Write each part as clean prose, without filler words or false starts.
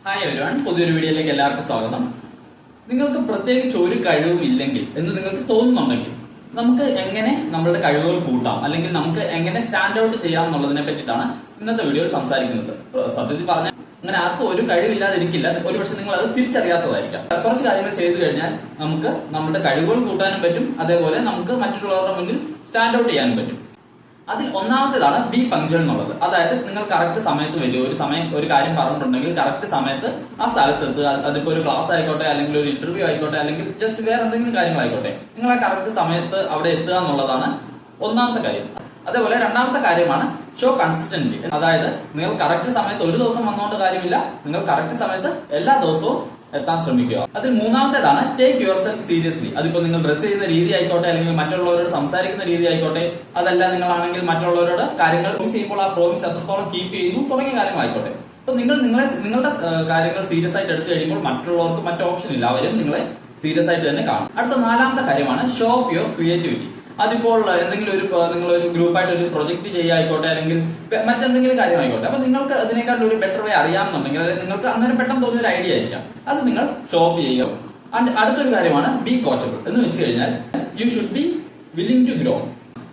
Hi everyone, പുതിയൊരു വീഡിയോയിലേക്ക് എല്ലാവർക്കും സ്വാഗതം. നിങ്ങൾക്ക് പ്രത്യേകിച്ച് ഒരു കഴിവും ഇല്ലെങ്കിൽ എന്ന് നിങ്ങൾക്ക് തോന്നുന്നുണ്ടെങ്കിൽ നമുക്ക് എങ്ങനെ നമ്മളുടെ കഴിവുകൾ കൂട്ടാം അല്ലെങ്കിൽ നമുക്ക് എങ്ങനെ സ്റ്റാൻഡ് ഔട്ട് ചെയ്യാം എന്നുള്ളതിനെ പറ്റിയിട്ടാണ് ഇന്നത്തെ വീഡിയോയിൽ സംസാരിക്കുന്നത്. സത്യത്തിൽ പറഞ്ഞാൽ അങ്ങനെ ആർക്കും ഒരു കഴിവില്ലാതിരിക്കില്ല. ഒരുപക്ഷെ നിങ്ങൾ അത് തിരിച്ചറിയാത്തതായിരിക്കാം. കുറച്ച് കാര്യങ്ങൾ ചെയ്തു കഴിഞ്ഞാൽ നമുക്ക് നമ്മുടെ കഴിവുകൾ കൂട്ടാനും പറ്റും, അതേപോലെ നമുക്ക് മറ്റുള്ളവരുടെ മുന്നിൽ സ്റ്റാൻഡ് ഔട്ട് ചെയ്യാനും പറ്റും. അതിൽ ഒന്നാമത്തേതാണ് ബി പങ്ക്ച്വൽ എന്നുള്ളത്. അതായത് നിങ്ങൾ കറക്റ്റ് സമയത്ത് വരിക. ഒരു കാര്യം പറഞ്ഞിട്ടുണ്ടെങ്കിൽ കറക്റ്റ് സമയത്ത് ആ സ്ഥലത്ത് എത്തുക. അതിപ്പോ ഒരു ക്ലാസ് ആയിക്കോട്ടെ, അല്ലെങ്കിൽ ഒരു ഇന്റർവ്യൂ ആയിക്കോട്ടെ, അല്ലെങ്കിൽ ജസ്റ്റ് വേറെ എന്തെങ്കിലും കാര്യങ്ങളായിക്കോട്ടെ, നിങ്ങൾ ആ കറക്റ്റ് സമയത്ത് അവിടെ എത്തുക എന്നുള്ളതാണ് ഒന്നാമത്തെ കാര്യം. അതേപോലെ രണ്ടാമത്തെ കാര്യമാണ് ഷോ കൺസിസ്റ്റന്റി. അതായത് നിങ്ങൾ കറക്റ്റ് സമയത്ത് ഒരു ദിവസം വന്നുകൊണ്ട് കാര്യമില്ല, നിങ്ങൾ കറക്റ്റ് സമയത്ത് എല്ലാ ദിവസവും എത്താൻ ശ്രമിക്കുക. അതിൽ മൂന്നാമത്തേതാണ് ടേക്ക് യുവർ സെൽഫ് സീരിയസ്ലി. അതിപ്പോ നിങ്ങൾ ഡ്രസ് ചെയ്യുന്ന രീതി ആയിക്കോട്ടെ, അല്ലെങ്കിൽ മറ്റുള്ളവരോട് സംസാരിക്കുന്ന രീതി ആയിക്കോട്ടെ, അതല്ല നിങ്ങളാണെങ്കിൽ മറ്റുള്ളവരോട് കാര്യങ്ങൾ ചെയ്യുമ്പോൾ ആ പ്രോമിസ് എത്രത്തോളം കീപ്പ് ചെയ്യുന്നു തുടങ്ങിയ കാര്യങ്ങളായിക്കോട്ടെ. അപ്പൊ നിങ്ങളുടെ കാര്യങ്ങൾ സീരിയസ് ആയിട്ട് എടുത്തു കഴിയുമ്പോൾ മറ്റുള്ളവർക്ക് മറ്റു ഓപ്ഷൻ ഇല്ല, അവരും നിങ്ങളെ സീരിയസ് ആയിട്ട് തന്നെ കാണും. അടുത്ത നാലാമത്തെ കാര്യമാണ് ഷോ ഓഫ് യുവർ ക്രിയേറ്റിവിറ്റി. അതിപ്പോൾ എന്തെങ്കിലും നിങ്ങളൊരു ഗ്രൂപ്പായിട്ട് ഒരു പ്രൊജക്ട് ചെയ്യായിക്കോട്ടെ, അല്ലെങ്കിൽ മറ്റെന്തെങ്കിലും കാര്യമായിക്കോട്ടെ, അപ്പൊ നിങ്ങൾക്ക് അതിനേക്കാൾ ഒരു ബെറ്റർ വേ അറിയാമെന്നുണ്ടെങ്കിൽ, അല്ലെങ്കിൽ നിങ്ങൾക്ക് അങ്ങനെ പെട്ടെന്ന് തോന്നിയ ഒരു ഐഡിയ ആയിരിക്കാം, അത് നിങ്ങൾ ഷോ ഓഫ് ചെയ്യുക. അടുത്തൊരു കാര്യമാണ് ബി കോച്ചബിൾ. എന്ന് വെച്ച് കഴിഞ്ഞാൽ you should be willing to grow.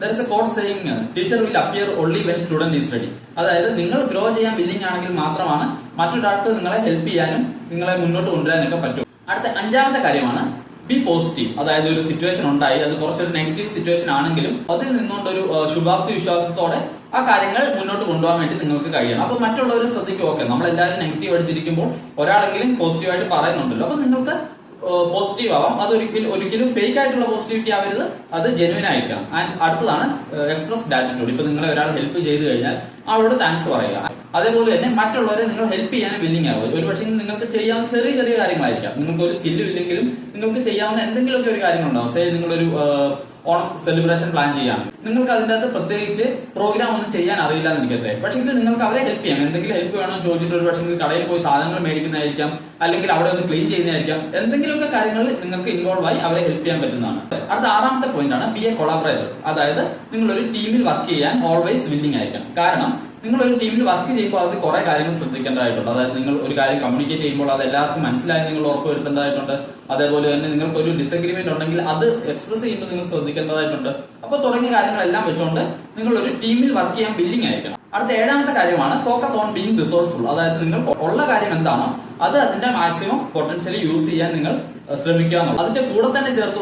There is a quote saying, teacher will appear only when student is ready. അതായത് നിങ്ങൾ ഗ്രോ ചെയ്യാൻ വില്ലിംഗ് ആണെങ്കിൽ മാത്രമാണ് മറ്റൊരാൾക്ക് നിങ്ങളെ ഹെൽപ്പ് ചെയ്യാനും നിങ്ങളെ മുന്നോട്ട് കൊണ്ടുവരാനൊക്കെ പറ്റും. അടുത്ത അഞ്ചാമത്തെ കാര്യമാണ് ബി പോസിറ്റീവ്. അതായത് ഒരു സിറ്റുവേഷൻ ഉണ്ടായി, അത് കുറച്ചൊരു നെഗറ്റീവ് സിറ്റുവേഷൻ ആണെങ്കിലും അതിൽ നിന്നുകൊണ്ട് ഒരു ശുഭാപ്തി വിശ്വാസത്തോടെ ആ കാര്യങ്ങൾ മുന്നോട്ട് കൊണ്ടുപോകാൻ വേണ്ടി നിങ്ങൾക്ക് കഴിയണം. അപ്പൊ മറ്റുള്ളവരും ശ്രദ്ധിക്കും, ഓക്കെ നമ്മളെല്ലാവരും നെഗറ്റീവ് അടിച്ചിരിക്കുമ്പോൾ ഒരാളെങ്കിലും പോസിറ്റീവായിട്ട് പറയുന്നുണ്ടല്ലോ, അപ്പൊ നിങ്ങൾക്ക് പോസിറ്റീവ് ആവാം. അത് ഒരിക്കലും ഫേക്ക് ആയിട്ടുള്ള പോസിറ്റിവിറ്റി ആവരുത്, അത് ജെന്യൂൻ ആയിരിക്കണം. ആൻഡ് അടുത്തതാണ് എക്സ്പ്രസ് ഗ്രാറ്റിറ്റ്യൂഡ്. ഇപ്പൊ നിങ്ങളെ ഒരാൾ ഹെൽപ്പ് ചെയ്തു കഴിഞ്ഞാൽ അവരോട് താങ്ക്സ് പറയുക. അതേപോലെ തന്നെ മറ്റുള്ളവരെ നിങ്ങൾ ഹെൽപ്പ് ചെയ്യാൻ വില്ലിംഗ് ആവുക. ഒരുപക്ഷെ നിങ്ങൾക്ക് ചെയ്യാവുന്ന ചെറിയ ചെറിയ കാര്യങ്ങളായിരിക്കാം. നിങ്ങൾക്ക് ഒരു സ്കില്ലും ഇല്ലെങ്കിലും നിങ്ങൾക്ക് ചെയ്യാവുന്ന എന്തെങ്കിലുമൊക്കെ ഒരു കാര്യങ്ങളുണ്ടാവും. സേ നിങ്ങളൊരു ഓണം സെലിബ്രേഷൻ പ്ലാൻ ചെയ്യാം, നിങ്ങൾക്ക് അതിന്റെ അകത്ത് പ്രത്യേകിച്ച് പ്രോഗ്രാം ഒന്നും ചെയ്യാൻ അറിയില്ല എന്ന് എനിക്കത്തെ, പക്ഷേ നിങ്ങൾക്ക് അവരെ ഹെൽപ്പ് ചെയ്യാം. എന്തെങ്കിലും ഹെൽപ്പ് വേണോ ചോദിച്ചിട്ട് ഒരു പക്ഷേ കടയിൽ പോയി സാധനങ്ങൾ മേടിക്കുന്നതായിരിക്കാം, അല്ലെങ്കിൽ അവിടെ ഒന്ന് ക്ലീൻ ചെയ്യുന്നതായിരിക്കാം, എന്തെങ്കിലുമൊക്കെ കാര്യങ്ങളിൽ നിങ്ങൾക്ക് ഇൻവോൾവ് ആയി അവരെ ഹെൽപ്പ് ചെയ്യാൻ പറ്റുന്നതാണ്. അടുത്ത ആറാമത്തെ പോയിന്റ് ആണ് ബി എ കൊളാബറേറ്റർ. അതായത് നിങ്ങളൊരു ടീമിൽ വർക്ക് ചെയ്യാൻ ഓൾവേസ് വില്ലിംഗ് ആയിരിക്കണം. കാരണം നിങ്ങൾ ഒരു ടീമിൽ വർക്ക് ചെയ്യുമ്പോൾ അത് കുറെ കാര്യങ്ങൾ ശ്രദ്ധിക്കേണ്ടതായിട്ടുണ്ട്. അതായത് നിങ്ങൾ ഒരു കാര്യം കമ്മ്യൂണിക്കേറ്റ് ചെയ്യുമ്പോൾ അത് എല്ലാവർക്കും മനസ്സിലായി നിങ്ങൾ ഉറപ്പുവരുത്തേണ്ടതായിട്ടുണ്ട്. അതേപോലെ തന്നെ നിങ്ങൾക്ക് ഒരു ഡിസഗ്രിമെന്റ് ഉണ്ടെങ്കിൽ അത് എക്സ്പ്രസ് ചെയ്യുമ്പോൾ നിങ്ങൾ ശ്രദ്ധിക്കേണ്ടതായിട്ടുണ്ട്. അപ്പൊ തുടങ്ങിയ കാര്യങ്ങളെല്ലാം വെച്ചുകൊണ്ട് നിങ്ങൾ ഒരു ടീമിൽ വർക്ക് ചെയ്യാൻ വില്ലിംഗ് ആയിരിക്കണം. അടുത്ത ഏഴാമത്തെ കാര്യമാണ് ഫോക്കസ് ഓൺ ബീങ് റിസോഴ്സ്ഫുൾ. അതായത് നിങ്ങൾ ഉള്ള കാര്യം എന്താണോ അത് അതിന്റെ മാക്സിമം പൊട്ടൻഷ്യലി യൂസ് ചെയ്യാൻ നിങ്ങൾ ശ്രമിക്കുക എന്നുള്ളത്. അതിന്റെ കൂടെ തന്നെ ചേർത്ത്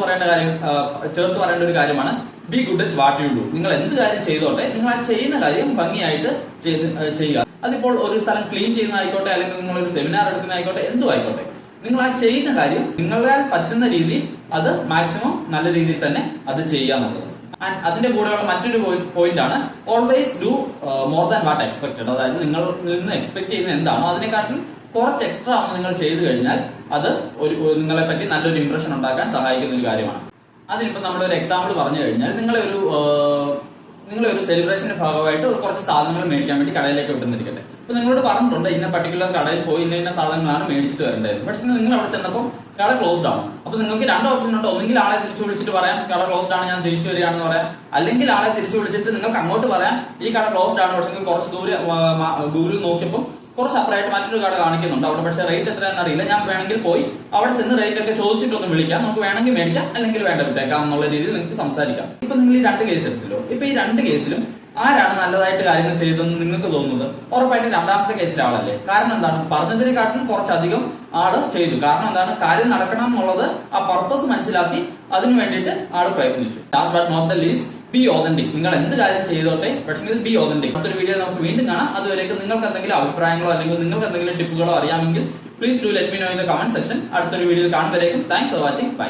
പറയേണ്ട ഒരു കാര്യമാണ് B good at what you do. നിങ്ങൾ എന്ത് കാര്യം ചെയ്തോട്ടെ, നിങ്ങൾ ആ ചെയ്യുന്ന കാര്യം ഭംഗിയായിട്ട് ചെയ്യുക. അതിപ്പോൾ ഒരു സ്ഥലം ക്ലീൻ ചെയ്യുന്നതായിക്കോട്ടെ, അല്ലെങ്കിൽ നിങ്ങൾ ഒരു സെമിനാർ എടുക്കുന്നതായിക്കോട്ടെ, എന്തും ആയിക്കോട്ടെ, നിങ്ങൾ ആ ചെയ്യുന്ന കാര്യം നിങ്ങളാൽ പറ്റുന്ന രീതിയിൽ അത് മാക്സിമം നല്ല രീതിയിൽ തന്നെ അത് ചെയ്യുക എന്നുള്ളത്. ആൻഡ് അതിന്റെ കൂടെയുള്ള മറ്റൊരു പോയിന്റ് ആണ് always do more than what expected. അതായത് നിങ്ങൾ നിന്ന് എക്സ്പെക്ട് ചെയ്യുന്ന എന്താണോ അതിനെക്കാട്ടിലും കുറച്ച് എക്സ്ട്രാ ഒന്ന് നിങ്ങൾ ചെയ്തു കഴിഞ്ഞാൽ അത് നിങ്ങളെ പറ്റി നല്ലൊരു ഇംപ്രഷൻ ഉണ്ടാക്കാൻ സഹായിക്കുന്ന ഒരു കാര്യമാണ്. അതിനിപ്പോ നമ്മളൊരു എക്സാമ്പിൾ പറഞ്ഞു കഴിഞ്ഞാൽ നിങ്ങളെ ഒരു സെലിബ്രേഷന്റെ ഭാഗമായിട്ട് കുറച്ച് സാധനങ്ങൾ മേടിക്കാൻ വേണ്ടി കടയിലേക്ക് വിട്ടുന്നിരിക്കട്ടെ. അപ്പൊ നിങ്ങളോട് പറഞ്ഞിട്ടുണ്ട് ഇന്ന പർട്ടിക്കുലർ കടയിൽ പോയി ഇന്ന സാധനങ്ങളാണ് മേടിച്ചിട്ട് വരേണ്ടത്. പക്ഷെ നിങ്ങൾ അവിടെ ചെന്നപ്പോൾ കട ക്ലോസ്ഡ് ആണ്. അപ്പൊ നിങ്ങൾക്ക് രണ്ട് ഓപ്ഷൻ ഉണ്ട്. ഒന്നെങ്കിൽ ആളെ തിരിച്ചു വിളിച്ചിട്ട് പറയാം കട ക്ലോസ്ഡ് ആണ്, ഞാൻ തിരിച്ചു വരികയാണെന്ന് പറയാം. അല്ലെങ്കിൽ ആളെ തിരിച്ചു വിളിച്ചിട്ട് നിങ്ങൾക്ക് അങ്ങോട്ട് പറയാം ഈ കട ക്ലോസ്ഡ് ആണ്, പക്ഷെ കുറച്ച് ഗൂഗിളിൽ നോക്കിയപ്പോൾ കുറച്ച് സെപ്പറേറ്റ് മറ്റൊരു കട കാണിക്കുന്നുണ്ട്. അവിടെ പക്ഷേ റേറ്റ് എത്രയാണെന്ന് അറിയില്ല. ഞാൻ വേണമെങ്കിൽ പോയി അവിടെ ചെന്ന് റേറ്റ് ഒക്കെ ചോദിച്ചിട്ടൊന്ന് വിളിക്കാം, നമുക്ക് വേണമെങ്കിൽ മേടിക്കാം, അല്ലെങ്കിൽ വേണ്ട വിട്ടേക്കാം എന്നുള്ള രീതിയിൽ നിങ്ങൾക്ക് സംസാരിക്കാം. ഇപ്പൊ നിങ്ങൾ ഈ രണ്ട് കേസ് എടുത്തല്ലോ. ഇപ്പൊ ഈ രണ്ട് കേസിലും ആരാണ് നല്ലതായിട്ട് കാര്യങ്ങൾ ചെയ്തതെന്ന് നിങ്ങൾക്ക് തോന്നുന്നത്? ഉറപ്പായിട്ടും രണ്ടാമത്തെ കേസിലെ ആളല്ലേ. കാരണം എന്താണ്? പറഞ്ഞതിനെക്കാട്ടിലും കുറച്ചധികം ആള് ചെയ്തു. കാരണം എന്താണ്? കാര്യം നടക്കണം എന്നുള്ളത് ആ പർപ്പസ് മനസ്സിലാക്കി അതിനു വേണ്ടിയിട്ട് ആള് പ്രയത്നിച്ചു. Last but not the least be authentic. നിങ്ങൾ എന്ത് കാര്യം ചെയ്തോട്ടെ, പക്ഷേ ബി ഓതന്റിക്. മറ്റൊരു വീഡിയോ നമുക്ക് വീണ്ടും കാണാം. അതുവരേക്കും നിങ്ങൾക്ക് എന്തെങ്കിലും അഭിപ്രായങ്ങളോ അല്ലെങ്കിൽ നിങ്ങൾക്ക് എന്തെങ്കിലും ടിപ്പുകളോ അറിയാമെങ്കിൽ please do let me know in the comment section. അടുത്തൊരു വീഡിയോയിൽ കാണുമ്പോഴേക്കും താങ്ക്സ് ഫോർ വാച്ചിങ്. ബൈ.